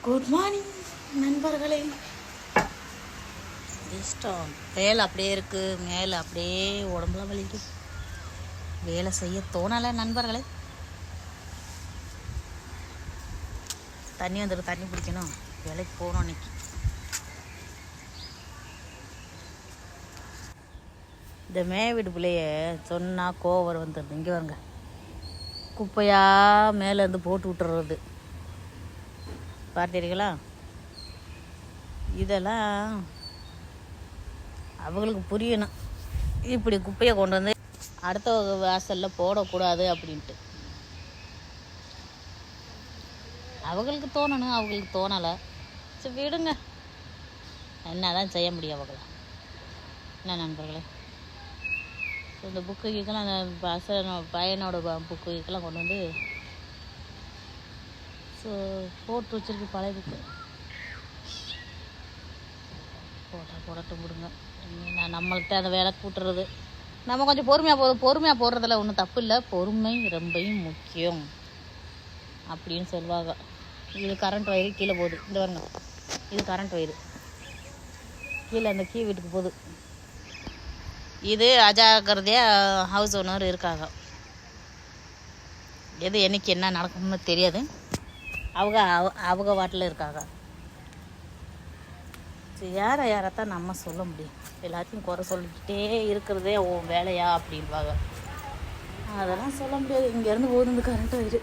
Good morning நண்பர்களே. இஷ்டம் வேலை அப்படியே இருக்குது, மேலே அப்படியே உடம்புல வலிக்குது, வேலை செய்ய தோணலை நண்பர்களே. தண்ணி வந்துடும், தண்ணி பிடிக்கணும், வேலைக்கு போகணும் இன்னைக்கு. இந்த வீடு பிள்ளைய சொன்னால் கோவம் வந்துடுது. இங்கே வருங்க, குப்பையாக மேலேருந்து போட்டு விட்டுறது பார்த்தீங்களா? இதெல்லாம் அவங்களுக்கு புரியணும், இப்படி குப்பையை கொண்டு வந்து அடுத்த வாசலில் போடக்கூடாது அப்படின்ட்டு. அவங்களுக்கு தோணணும், அவங்களுக்கு தோணலை, சரி விடுங்க, என்ன தான் செய்ய முடியும் அவங்கள. என்ன நண்பர்களே, இந்த புக்குக்கெல்லாம் அந்த பையனோட புக்குக்கெல்லாம் கொண்டு வந்து போட்டு வச்சிருக்கு, பழைய புக்கு. போடட்டும் விடுங்க. நான் நம்மள்கிட்ட அந்த வேலை கூட்டுறது, நம்ம கொஞ்சம் பொறுமையாக போடுறதில்ல ஒன்றும் தப்பு இல்லை. பொறுமை ரொம்பவும் முக்கியம் அப்படின்னு சொல்லுவாங்க. இது கரண்ட் வயிறு கீழே போகுது, இந்த வருங்க, இது கரண்ட் வயிறு கீழே அந்த கீ வீட்டுக்கு போகுது. இது அஜாக்கிரதையாக ஹவுஸ் ஓனர் இருக்காங்க. எது என்னைக்கு என்ன நடக்கும்னு தெரியாது, அவங்க வாட்டில் இருக்காங்க. யாரைத்தான் நம்ம சொல்ல முடியும்? எல்லாத்தையும் குறை சொல்லிக்கிட்டே இருக்கிறதே உன் வேலையா அப்படின்வாங்க. அதெல்லாம் சொல்ல முடியாது. இங்கேருந்து போகுது இந்த கரண்ட் வயிறு.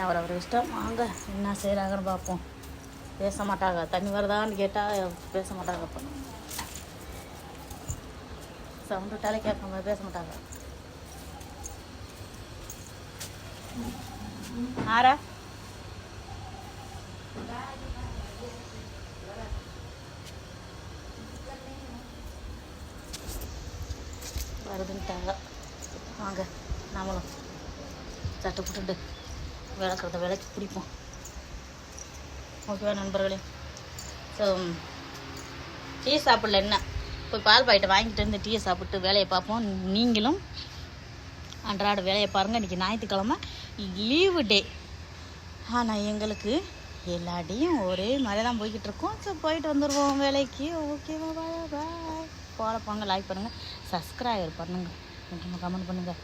அவர் இஷ்டம், வாங்க என்ன செய்கிறாங்கன்னு பார்ப்போம். பேச மாட்டாங்க, தண்ணி வருதான்னு கேட்டால் பேச மாட்டாங்க. அப்போ சவுண்டு விட்டாலே கேட்காம பேச மாட்டாங்க. ஆரா வருதுன்ட்டாங்க. வாங்க நம்மளும் சட்டை போட்டுட்டு விளக்குறத விளக்கி பிடிப்போம். ஓகேவா நண்பர்களே? ஸோ டீ சாப்பிடல, என்ன போய் பால் பாக்கெட்டை வாங்கிட்டு வந்து டீயை சாப்பிட்டு வேலையை பார்ப்போம். நீங்களும் அன்றாட வேலையை பாருங்கள். இன்றைக்கி ஞாயிற்றுக்கிழமை லீவு டே, ஆனால் எங்களுக்கு எல்லா டேயும் ஒரே மாதிரி தான் போய்கிட்டு இருக்கோம். ஸோ போயிட்டு வந்துடுவோம் வேலைக்கு. ஓகேவா? பாய். ஃபாலோ பண்ணுங்கள், லைக் பண்ணுங்கள், சப்ஸ்கிரைப் பண்ணுங்கள், முக்கியமாக கமெண்ட் பண்ணுங்கள்.